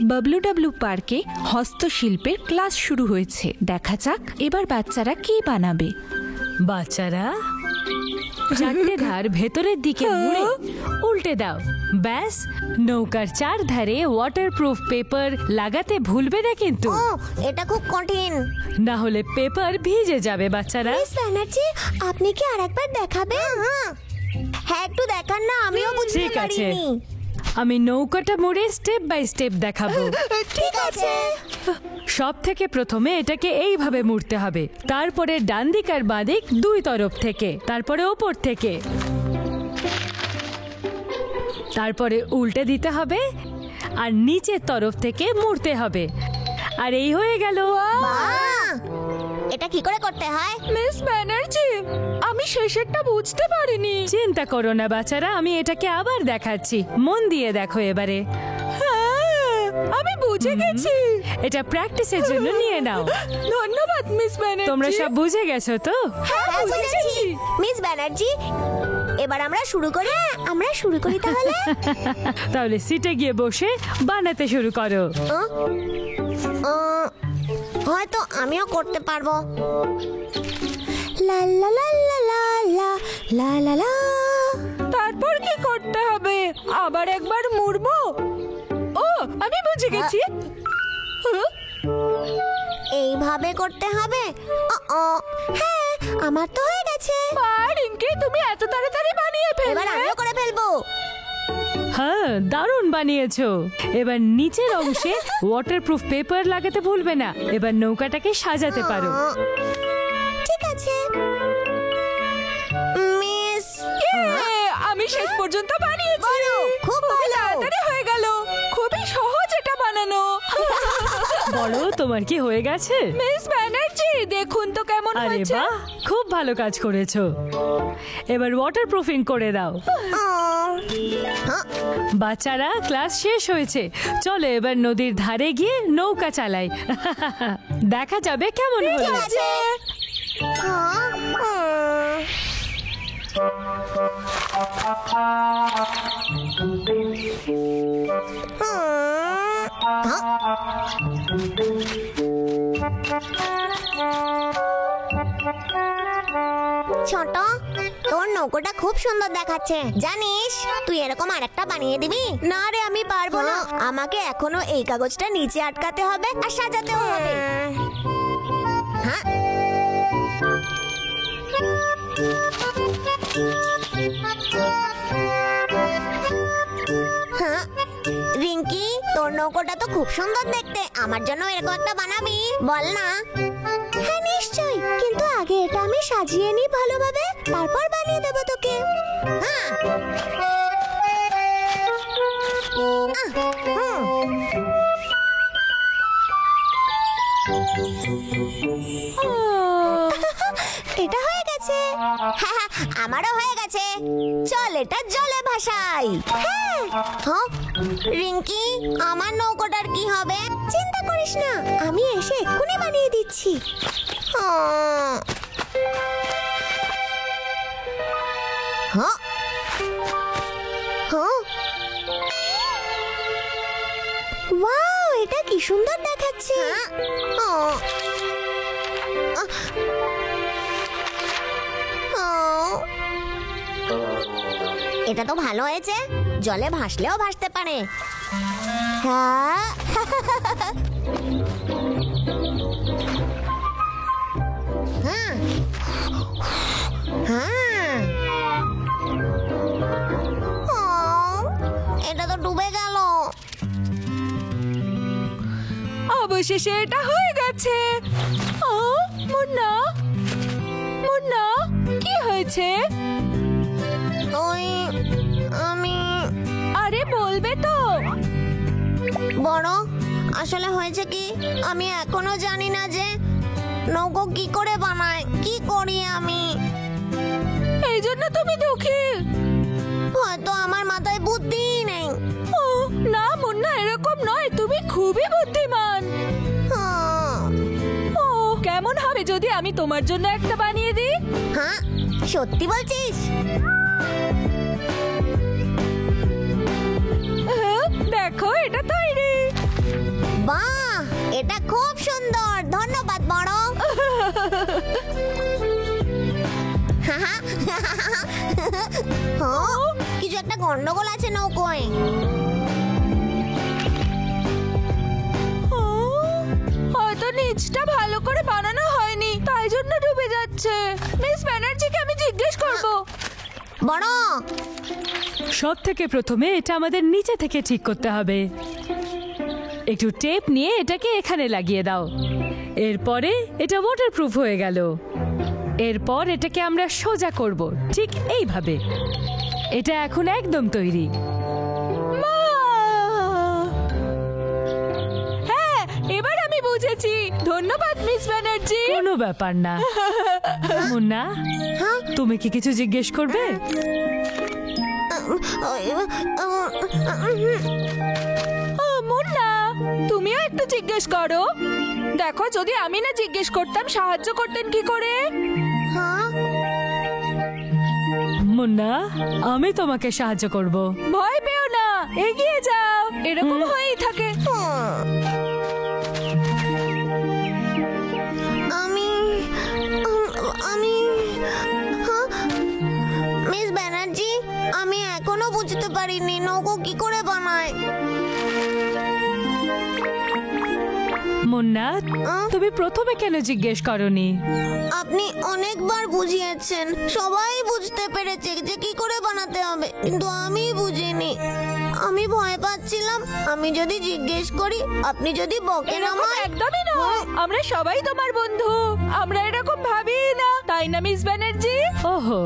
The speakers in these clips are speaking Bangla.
বাবলু পার্কে হস্তশিল্পের ক্লাস শুরু হয়েছে। দেখা যাক এবার বাচ্চারা কি বানাবে। বাচ্চারা চারটে ধার ভেতরের দিকে মুড়ে উল্টে দাও। ব্যাস, নৌকার চার ধারে ওয়াটারপ্রুফ পেপার লাগাতে ভুলবে না কিন্তু। এটা খুব কঠিন, না হলে পেপার ভিজে যাবে বাচ্চারা। মিস ব্যানার্জি, আপনি কি আরেকবার দেখাবেন? হ্যাঁ, একটু দেখান না, আমিও বুঝতে ঠিক আছে, পারিনি। আমি নৌকাটা মুড়ে স্টেপ বাই স্টেপ দেখাবো। ঠিক আছে। সব থেকে প্রথমে এটাকে এইভাবে মুড়তে হবে, তারপরে ডান দিক আর বাঁ দিক দুই তরফ থেকে, তারপরে ওপর থেকে, তারপরে উল্টে দিতে হবে আর নিচের তরফ থেকে মুড়তে হবে। আর এই হয়ে গেল। এটা কি করে করতে হয়? মিস ব্যানার্জি, আমি শেষেরটা বুঝতে পারিনি। চিন্তা করো না বাচ্চারা, আমি এটাকে আবার দেখাচ্ছি, মন দিয়ে দেখো এবারে। আমি বুঝে গেছি। এটা প্র্যাকটিসের জন্য নিয়ে নাও। ধন্যবাদ মিস ব্যানার্জি। তোমরা সব বুঝে গেছো তো? হ্যাঁ, বুঝেছি। মিস ব্যানার্জি, এবার আমরা শুরু করি। আমরা শুরু করি তাহলে। তাহলে সিটে গিয়ে বসে বানাতে শুরু করো। হয়তো আমিও করতে পারবো। লা লা লা লা লা লা লা লা। তারপর কি করতে হবে? আবার একবার মুড়বো? ও, আমি বুঝে গেছি। এইভাবে করতে হবে। হ্যাঁ, আমার তো হয়ে গেছে। রিঙ্কি, তুমি এত তাড়াতাড়ি বানিয়ে এবার ফেললে। আমিও করে ফেলবো। হ্যাঁ, দারুণ বানিয়েছো। এবার নিচের অংশে ওয়াটারপ্রুফ পেপার লাগাতে ভুলবে না। এবার নৌকাটাকে সাজাতে পারো। ঠিক আছে মিস। আমি শেষ পর্যন্ত বানিয়েছি। খুব ভালো। তাড়াতাড়ি হয়ে গেল। খুবই সহজ এটা বানানো। বলো, তোমার কি হয়ে গেছে? মিস ব্যানার্জি, দেখুন তো কেমন আরে হয়েছে। বাহ, খুব ভালো কাজ করেছো। এবার ওয়াটারপ্রুফিং করে দাও। বাচ্চারা, ক্লাস শেষ হয়েছে, চলো এবার নদীর ধারে গিয়ে নৌকা চালাই। দেখা যাবে কেমন হলো। ঠিক আছে। ছোট, তোর নৌকোটা খুব সুন্দর দেখাচ্ছে। জানিস, তুই এরকম আরেকটা বানিয়ে দিবি? না রে, আমি পারবো না। আমাকে এখনো এই কাগজটা নিচে আটকাতে হবে আর সাজাতেও হবে। হ্যাঁ, রিঙ্কি, তোর নৌকোটা তো খুব সুন্দর দেখতে। আমার জন্য এরকম একটা বানাবি? বল না। হ্যাঁ নিশ্চয়ই, কিন্তু আগে এটা আমি সাজিয়ে নিই ভালোভাবে, তারপর বানিয়ে দেবো তোকে। হ্যাঁ। এটা হয়ে গেছে। হ্যাঁ, আমারও হয়ে গেছে। চল এটা জলে ভাসাই। হ্যাঁ। রিঙ্কি, আমার নৌকোটার কি হবে? চিন্তা করিস না, আমি এসে এক্ষুনি বানিয়ে দিচ্ছি। ওয়াও, এটা কি সুন্দর দেখাচ্ছে। এটা তো ভালো হয়েছে, জলে ভাসলেও ভাসতে পারে। হ্যাঁ। এটা তো ডুবে গেল। অবশেষে এটা হয়ে গেছে। মুন্না, মুন্না, কি হয়েছে? আমি আরে বলবে তো। বড়, আসলে হয়েছে কি, আমি এখনো জানি না যে নৌকো কি করে বানায়। কি করি আমি? এই জন্য তুমি দুঃখী? হয়তো আমার মাথায় বুদ্ধি নেই। না মুন্না, এরকম নয়, তুমি খুবই বুদ্ধিমান। কেমন হবে যদি আমি তোমার জন্য একটা বানিয়ে দিই? হ্যাঁ, সত্যি বলছিস? দেখো, এটা তৈরি। এটা খুব সুন্দর, ধন্যবাদ বড়। হ্যাঁ, কিছু একটা গন্ডগোল আছে নৌকোয়। হয়তো নিচটা ভালো করে বানানো হয়নি, তাই জন্য ডুবে যাচ্ছে। মিস ব্যানার্জিকে আমি জিজ্ঞেস করব। বড়, সব থেকে প্রথমে এটা আমাদের নিচে থেকে ঠিক করতে হবে। একটু টেপ নিয়ে এটাকে এখানে লাগিয়ে দাও। এরপরে এটা ওয়াটারপ্রুফ হয়ে গেল। এরপর এটাকে আমরা সোজা করব, ঠিক এইভাবে। এটা এখন একদম তৈরি। মা! হ্যাঁ, এবার আমি বুঝেছি। ধন্যবাদ মিস ব্যানার্জি। কোনো ব্যাপার না। মুন্না, তুমি কি কিছু জিজ্ঞেস করবে? মুন্না, তুমিও একটু জিজ্ঞেস করো। দেখো, যদি আমি না জিজ্ঞেস করতাম সাহায্য করতেন কি করে? হ্যাঁ, মুন্না, আমি তোমাকে সাহায্য করব। ভয় পেও না, এগিয়ে যাও। এরকম হয়েই থাকে। আমি আমি মিস ব্যানার্জি, আমি এখনো বুঝতে পারিনি নৌকো কি করে বানায়। মুন্না, তুমি প্রথমে কেন জিজ্ঞেস করনি? আপনি অনেকবার বুঝিয়েছেন, সবাই বুঝতে পেরেছে যে কি করে বানাতে হবে, কিন্তু আমি বুঝিনি। আমি ভয় পাচ্ছিলাম, আমি যদি জিজ্ঞেস করি, আপনি যদি বকেন এরকম আমায়। একদমই না। আমরা সবাই তোমার বন্ধু। আমরা এরকম ভাবি না, তাই না মিস ব্যানার্জি? ওহো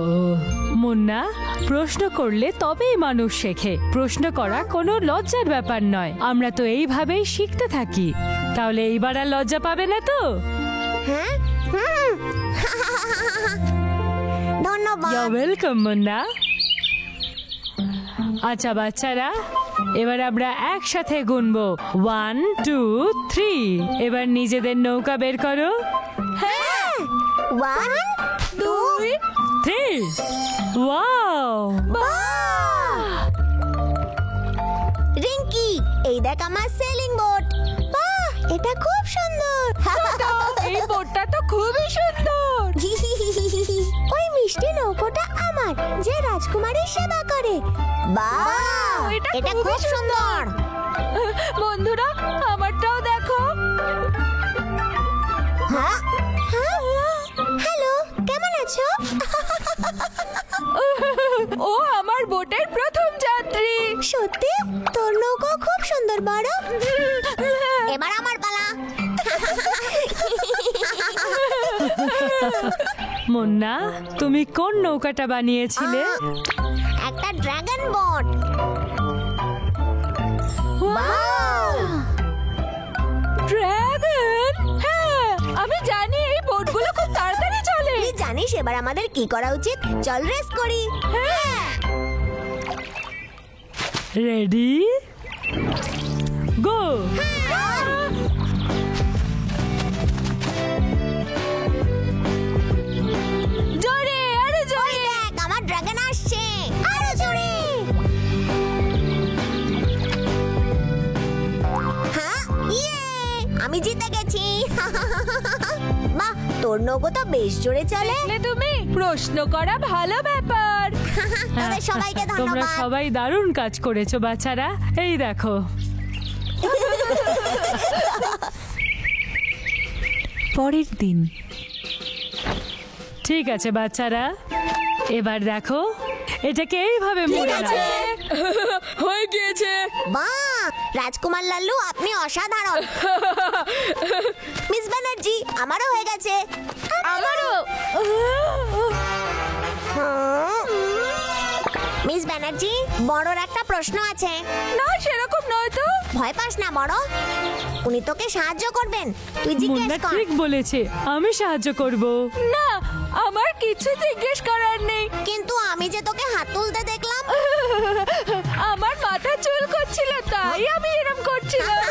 মুন্না, প্রশ্ন করলে তবেই মানুষ শেখে। প্রশ্ন করা কোনো লজ্জার ব্যাপার নয়। আমরা তো এইভাবেই শিখতে থাকি। তাহলে এইবার আর লজ্জা পাবে না তো? হ্যাঁ, ধন্যবাদ। You welcome Munna. আচ্ছা বাচ্চারা, এবার আমরা একসাথে গুনবো 1 2 3। এবার নিজেদের নৌকা বের করো। হ্যাঁ, 1 2 3। ওয়াও! রিঙ্কি, এই দেখ আমার সেলিং বোট। বাহ, এটা খুব সুন্দর। এই বোটটা তো খুবই সুন্দর। ওই মিষ্টি নৌকোটা আমার, যে রাজকুমারীর সেবা করে। বাহ, এটা এটা খুবই খুব সুন্দর। বন্ধুরা, আমারটাও দেখো। হ্যাঁ, হ্যালো, কেমন আছো? ও আমার বোটের প্রথম যাত্রী। সত্যি? তোর নৌকো খুব সুন্দর বড়। এবার আমার পালা। মুন্না, তুমি কোন নৌকাটা বানিয়েছিলে? একটা ড্রাগন বোট। ড্রাগন? হ্যাঁ, আমি জানি এই বোটগুলো খুব তাড়াতাড়ি চলে। তুই জানিস এবার আমাদের কি করা উচিত? চল রেস করি। হ্যাঁ, রেডি গো! জোরে, আরে ওই জোরে। দেখ, আমার ড্রাগন আসছে। আরো জোরে। হ্যাঁ, ইয়ে, আমি জিতে গেছি। বাহ, তোর নৌকো তো বেশ জোরে চলে। দেখলে তুমি, প্রশ্ন করা ভালো ব্যাপার। তোদের সবাইকে তোমরা ধন্যবাদ। সবাই দারুণ কাজ করেছো বাচ্চারা। এই দেখো। পরের দিন। ঠিক আছে বাচ্চারা, এবার দেখো এটাকে এইভাবে মুড়ে আছে। নাও। হয়ে গিয়েছে। বাহ, রাজকুমার লাল্লু, আপনি অসাধারণ। মিস ব্যানার্জি, আমারও হয়ে গেছে। আমারও। মিস ব্যানার্জি, বড়র একটা প্রশ্ন আছে। না, সেরকম নয় তো। ভয় পাস না বড়, উনি তোকে সাহায্য করবেন। তুই জিজ্ঞেস মুন্না কর। ঠিক বলেছে, আমি সাহায্য করব। না, আমার কিছু জিজ্ঞেস করার নেই। কিন্তু আমি যে তোকে হাত তুলতে দেখলাম। আমার মাথা চুল করছিল, তাই আমি এরকম করছিলাম।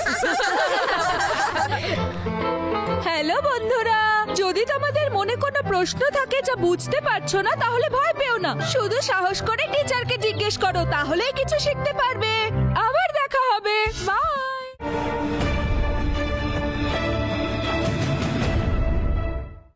হ্যালো বন্ধুরা, যদি তোমাদের মনে কোনো প্রশ্ন থাকে যা বুঝতে পারছো না, তাহলে ভয় পেও না। শুধু সাহস করে টিচারকে জিজ্ঞেস করো, তাহলেই কিছু শিখতে পারবে। আবার দেখা হবে। বাই।